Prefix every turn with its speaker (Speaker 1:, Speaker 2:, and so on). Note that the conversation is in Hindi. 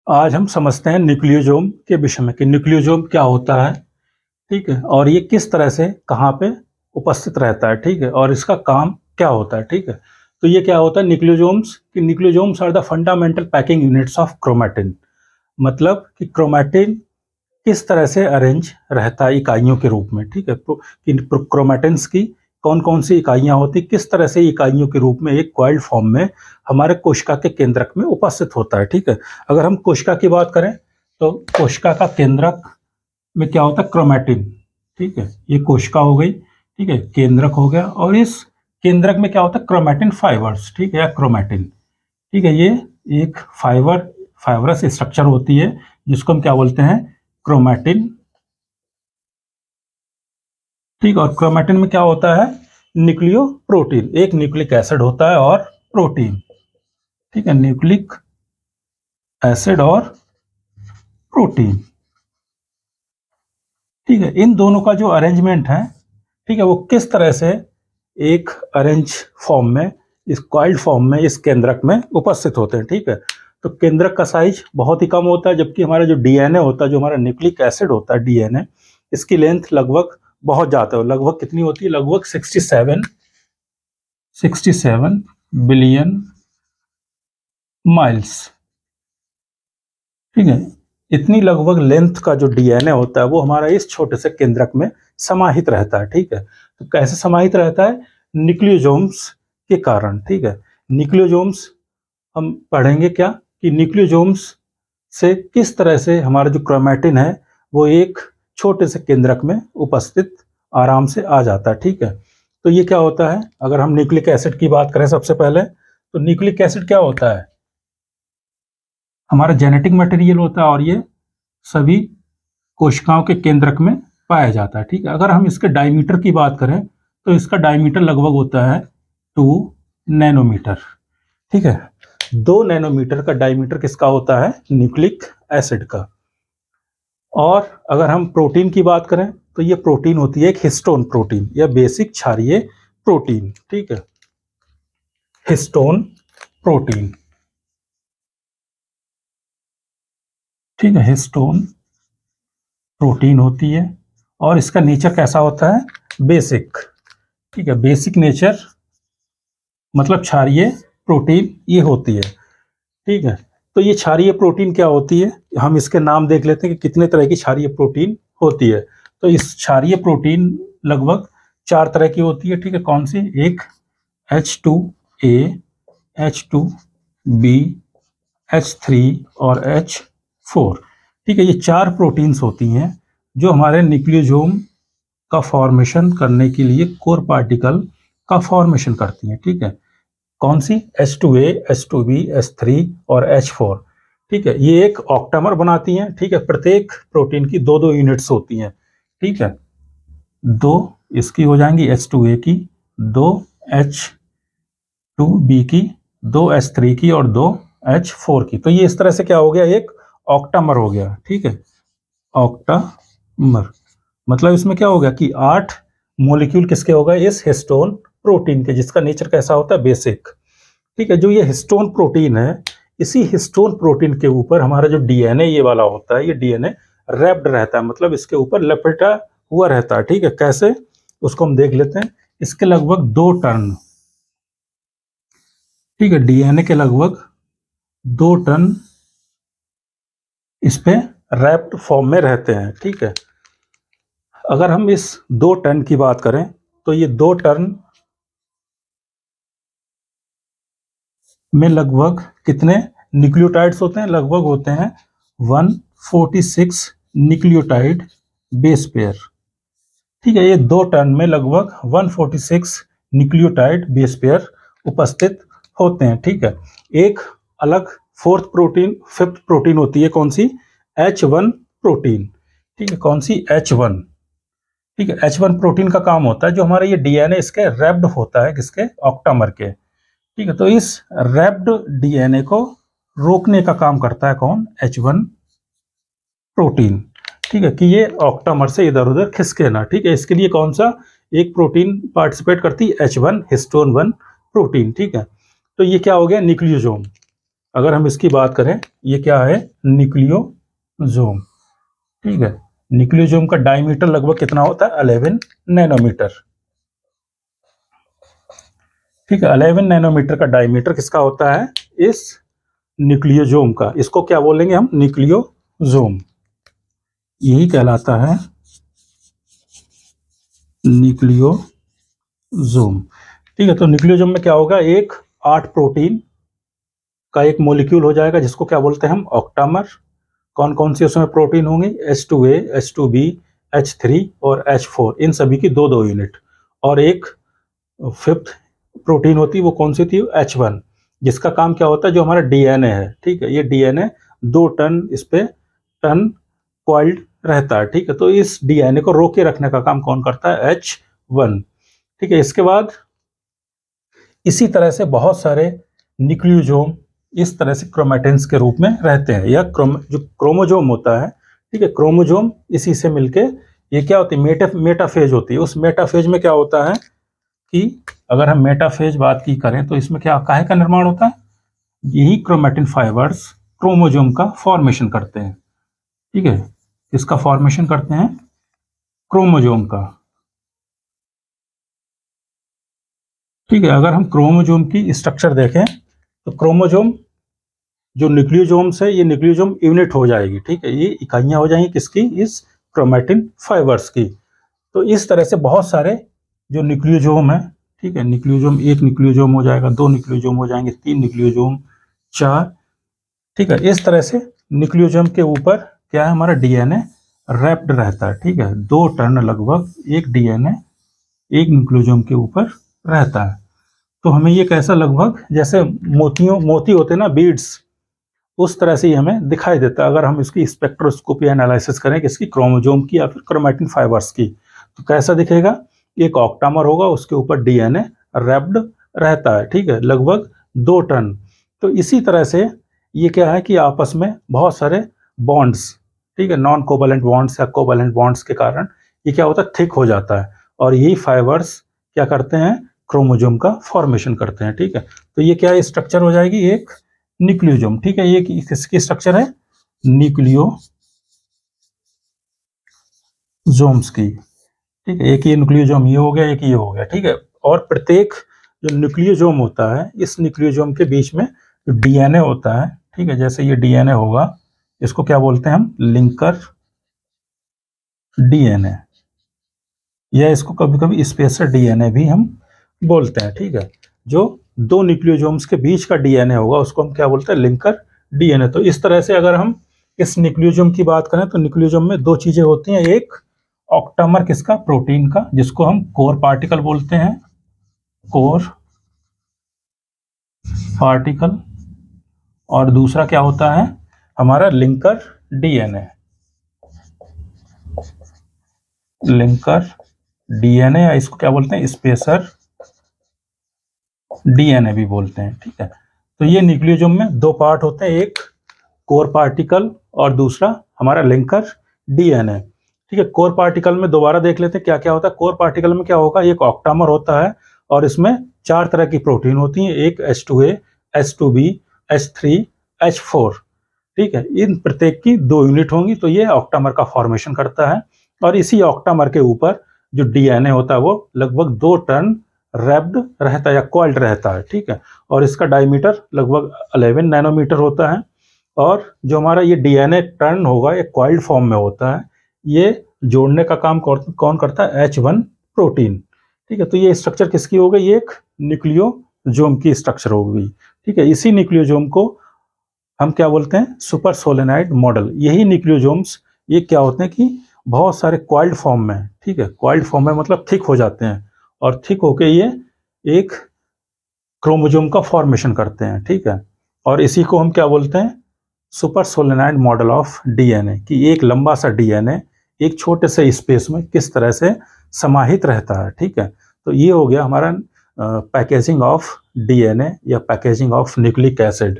Speaker 1: आज हम समझते हैं न्यूक्लियोसोम के विषय में कि न्यूक्लियोसोम क्या होता है। ठीक है, और ये किस तरह से कहाँ पे उपस्थित रहता है। ठीक है, और इसका काम क्या होता है। ठीक है, तो ये क्या होता है न्यूक्लियोसोम्स कि nucleosomes are the fundamental packing units of chromatin. मतलब कि क्रोमैटिन किस तरह से अरेंज रहता है इकाइयों के रूप में। ठीक है, कि क्रोमैटिन्स की कौन कौन सी इकाइयां होती, किस तरह से इकाइयों के रूप में एक कॉइल्ड फॉर्म में हमारे कोशिका के केंद्रक में उपस्थित होता है। ठीक है, अगर हम कोशिका की बात करें तो कोशिका का केंद्रक में क्या होता है, क्रोमैटिन। ठीक है, ये कोशिका हो गई। ठीक है, केंद्रक हो गया, और इस केंद्रक में क्या होता है, क्रोमैटिन फाइबर्स। ठीक है, या क्रोमैटिन। ठीक है, ये एक फाइबरस स्ट्रक्चर होती है जिसको हम क्या बोलते हैं, क्रोमैटिन। ठीक, और क्रोमैटिन में क्या होता है, न्यूक्लियो प्रोटीन, एक न्यूक्लिक एसिड होता है और प्रोटीन। ठीक है, न्यूक्लिक एसिड और प्रोटीन। ठीक है, इन दोनों का जो अरेंजमेंट है, ठीक है, वो किस तरह से एक अरेंज फॉर्म में, इस कॉइल्ड फॉर्म में, इस केंद्रक में उपस्थित होते हैं। ठीक है, तो केंद्रक का साइज बहुत ही कम होता है, जबकि हमारा जो डीएनए होता है, जो हमारा न्यूक्लिक एसिड होता है डीएनए, इसकी लेंथ लगभग बहुत ज़्यादा है। लगभग कितनी होती है, लगभग 67 बिलियन माइल्स। ठीक है, इतनी लगभग लेंथ का जो डीएनए होता है वो हमारा इस छोटे से केंद्रक में समाहित रहता है। ठीक है, तो कैसे समाहित रहता है, न्यूक्लियोसोम्स के कारण। ठीक है, न्यूक्लियोसोम्स हम पढ़ेंगे क्या कि न्यूक्लियोसोम्स से किस तरह से हमारा जो क्रोमैटिन है वो एक छोटे से केंद्रक में उपस्थित आराम से आ जाता है। ठीक है, तो ये क्या होता है, अगर हम न्यूक्लिक एसिड की बात करें सबसे पहले, तो न्यूक्लिक एसिड क्या होता है, हमारा जेनेटिक मटेरियल होता है, और ये सभी कोशिकाओं के केंद्रक में पाया जाता है। ठीक है, अगर हम इसके डायमीटर की बात करें तो इसका डायमीटर लगभग होता है 2 नैनोमीटर। ठीक है, 2 नैनोमीटर का डायमीटर किसका होता है, न्यूक्लिक एसिड का। और अगर हम प्रोटीन की बात करें तो ये प्रोटीन होती है एक हिस्टोन प्रोटीन या बेसिक क्षारीय प्रोटीन। ठीक है, हिस्टोन प्रोटीन। ठीक है, हिस्टोन प्रोटीन होती है, और इसका नेचर कैसा होता है, बेसिक। ठीक है, बेसिक नेचर मतलब क्षारीय प्रोटीन ये होती है। ठीक है, तो ये क्षारीय प्रोटीन क्या होती है, हम इसके नाम देख लेते हैं कि कितने तरह की क्षारीय प्रोटीन होती है। तो इस क्षारीय प्रोटीन लगभग 4 तरह की होती है। ठीक है, कौन सी, एक H2A, H2B, H3 और H4। ठीक है, ये 4 प्रोटीन्स होती हैं जो हमारे न्यूक्लियोसोम का फॉर्मेशन करने के लिए कोर पार्टिकल का फॉर्मेशन करती हैं। ठीक है, कौन सी, H2A, H2B, H3 और H4। ठीक है, ये एक ऑक्टामर बनाती हैं। ठीक है, प्रत्येक प्रोटीन की 2-2 यूनिट्स होती हैं। ठीक है, 2 इसकी हो जाएंगी H2A की, 2 H2B की, 2 H3 की और 2 H4 की। तो ये इस तरह से क्या हो गया, एक ऑक्टामर हो गया। ठीक है, ऑक्टामर मतलब इसमें क्या हो गया कि 8 मॉलिक्यूल किसके हो गए, इस हिस्टोन प्रोटीन के, जिसका नेचर कैसा होता है, बेसिक। ठीक है, जो ये हिस्टोन प्रोटीन है, इसी हिस्टोन प्रोटीन के ऊपर हमारा जो डीएनए ये वाला होता है, ये डीएनए रैप्ड रहता है, मतलब इसके ऊपर लपेटा हुआ रहता है। ठीक है, कैसे, उसको हम देख लेते हैं। इसके लगभग 2 टन, ठीक है, डीएनए के लगभग 2 टन इस पे रैप्ड फॉर्म में रहते हैं। ठीक है, अगर हम इस 2 टन की बात करें तो ये 2 टन में लगभग कितने न्यूक्लियोटाइड्स होते हैं, लगभग होते हैं 146 न्यूक्लियोटाइड बेस पेयर। ठीक है, ये 2 टन में लगभग 146 न्यूक्लियोटाइड बेस पेयर उपस्थित होते हैं। ठीक है, एक अलग फिफ्थ प्रोटीन होती है, कौन सी, H1 प्रोटीन। ठीक है, कौन सी, H1। ठीक है, H1 प्रोटीन का काम होता है, जो हमारा ये डीएनए इसके रैप्ड होता है, किसके, ऑक्टामर के। ठीक है, तो इस रैप्ड डीएनए को रोकने का काम करता है कौन, H1 प्रोटीन। ठीक है, कि ये ऑक्टामर से इधर उधर खिसके ना। ठीक है, इसके लिए कौन सा एक प्रोटीन पार्टिसिपेट करती है, H1 हिस्टोन 1 प्रोटीन। ठीक है, तो ये क्या हो गया, न्यूक्लियोसोम। अगर हम इसकी बात करें, ये क्या है, न्यूक्लियोसोम। ठीक है, न्यूक्लियोसोम का डायमीटर लगभग कितना होता है, 11 नैनोमीटर। ठीक है, 11 नैनोमीटर का डायमीटर किसका होता है, इस न्यूक्लियोसोम का। इसको क्या बोलेंगे हम, न्यूक्लियोसोम, यही कहलाता है न्यूक्लियोसोम। ठीक है, तो न्यूक्लियोसोम में क्या होगा, एक 8 प्रोटीन का एक मॉलिक्यूल हो जाएगा जिसको क्या बोलते हैं हम, ऑक्टामर। कौन कौन सी उसमें प्रोटीन होंगी, H2A, H2B, H3 और H4, इन सभी की 2-2 यूनिट। और एक 5th प्रोटीन होती है, वो कौन सी थी, H1, जिसका काम क्या होता है, जो हमारा डीएनए है। ठीक है, ये डीएनए 2 टन, इस पे टन कॉइल्ड रहता है। ठीक है, तो इस डीएनए को रोके रखने का काम कौन करता है, H1। ठीक है, इसके बाद इसी तरह से बहुत सारे न्यूक्लियोसोम इस तरह से क्रोमैटिन्स के रूप में रहते हैं, या जो क्रोमोसोम होता है। ठीक है, क्रोमोसोम इसी से मिलके ये क्या होती है, मेटाफेज होती है। उस मेटाफेज में क्या होता है कि अगर हम मेटाफेज बात की करें तो इसमें क्या, काहे का निर्माण होता है, यही क्रोमैटिन फाइबर्स क्रोमोसोम का फॉर्मेशन करते हैं। ठीक है, इसका फॉर्मेशन करते हैं, क्रोमोसोम का। ठीक है, अगर हम क्रोमोसोम की स्ट्रक्चर देखें तो क्रोमोसोम जो न्यूक्लियोसोम से, ये न्यूक्लियोसोम यूनिट हो जाएगी। ठीक है, ये इकाइयां हो जाएंगी किसकी, इस क्रोमैटिन फाइबर्स की। तो इस तरह से बहुत सारे जो न्यूक्लियोसोम है, ठीक है, न्यूक्लियोसोम, एक न्यूक्लियोसोम हो जाएगा, 2 न्यूक्लियोसोम हो जाएंगे, 3 न्यूक्लियोसोम, 4। ठीक है, इस तरह से न्यूक्लियोसोम के ऊपर क्या है, हमारा डीएनए रैप्ड रहता है। ठीक है, 2 टन लगभग एक डीएनए एक न्यूक्लियोसोम के ऊपर रहता है। तो हमें ये कैसा, लगभग जैसे मोती होते हैं ना, बीड्स, उस तरह से ही हमें दिखाई देता है। अगर हम इसकी स्पेक्ट्रोस्कोपी एनालिसिस करें, किसकी, क्रोमोसोम की या फिर क्रोमैटिन फाइबर्स की, तो कैसा दिखेगा, एक ऑक्टामर होगा, उसके ऊपर डीएनए रैप्ड रहता है। ठीक है, लगभग 2 टन। तो इसी तरह से ये क्या है कि आपस में बहुत सारे बॉन्ड्स, ठीक है, नॉन कोवैलेंट बॉन्ड्स या कोवैलेंट बॉन्ड्स के कारण ये क्या होता है, थिक हो जाता है। और यही फाइबर्स क्या करते हैं, क्रोमोसोम का फॉर्मेशन करते हैं। ठीक है, तो ये क्या स्ट्रक्चर हो जाएगी, एक न्यूक्लियोसोम। ठीक है, ये किसकी स्ट्रक्चर है, न्यूक्लियोसोम्स की। ठीक है, एक ये न्यूक्लियोसोम ये हो गया, एक ये हो गया। ठीक है, और प्रत्येक जो न्यूक्लियोसोम होता है, इस न्यूक्लियोसोम के बीच में जो डीएनए होता है, ठीक है, जैसे ये डीएनए होगा, इसको क्या बोलते हैं हम, लिंकर डीएनए, या इसको कभी कभी स्पेसर डीएनए भी हम बोलते हैं। ठीक है, जो 2 न्यूक्लियोसोम्स के बीच का डीएनए होगा उसको हम क्या बोलते हैं, लिंकर डीएनए। तो इस तरह से अगर हम इस न्यूक्लियोसोम की बात करें तो न्यूक्लियोसोम में 2 चीजें होती हैं, एक ऑक्टामर किसका, प्रोटीन का, जिसको हम कोर पार्टिकल बोलते हैं, कोर पार्टिकल, और दूसरा क्या होता है, हमारा लिंकर डीएनए, लिंकर डीएनए, या इसको क्या बोलते हैं, स्पेसर डीएनए भी बोलते हैं। ठीक है, तो ये न्यूक्लियोसोम में 2 पार्ट होते हैं, एक कोर पार्टिकल और दूसरा हमारा लिंकर डीएनए। ठीक है, कोर पार्टिकल में दोबारा देख लेते हैं क्या क्या होता है। कोर पार्टिकल में क्या होगा, एक ऑक्टामर होता है और इसमें 4 तरह की प्रोटीन होती हैं, एक H2A, H2B, H3, H4। ठीक है, इन प्रत्येक की 2 यूनिट होंगी, तो ये ऑक्टामर का फॉर्मेशन करता है। और इसी ऑक्टामर के ऊपर जो डीएनए होता है वो लगभग 2 टन रैप्ड रहता है या कॉइल्ड रहता है। ठीक है, और इसका डायमीटर लगभग 11 नैनोमीटर होता है। और जो हमारा ये डीएनए टर्न होगा, ये कॉइल्ड फॉर्म में होता है, ये जोड़ने का काम कौन करता है, H1 प्रोटीन। ठीक है, तो ये स्ट्रक्चर किसकी हो गई, एक न्यूक्लियोसोम की स्ट्रक्चर हो गई। ठीक है, इसी न्यूक्लियोसोम को हम क्या बोलते हैं, सुपर सोलेनॉइड मॉडल। यही न्यूक्लियोसोम्स ये क्या होते हैं कि बहुत सारे कॉइल्ड फॉर्म में, ठीक है, कॉइल्ड फॉर्म में मतलब थिक हो जाते हैं, और थिक होके ये एक क्रोमोसोम का फॉर्मेशन करते हैं। ठीक है, और इसी को हम क्या बोलते हैं, super solenoid model of DNA, कि एक लंबा सा डीएनए एक छोटे से स्पेस में किस तरह से समाहित रहता है। ठीक है, तो ये हो गया हमारा पैकेजिंग ऑफ डीएनए या पैकेजिंग ऑफ न्यूक्लिक एसिड।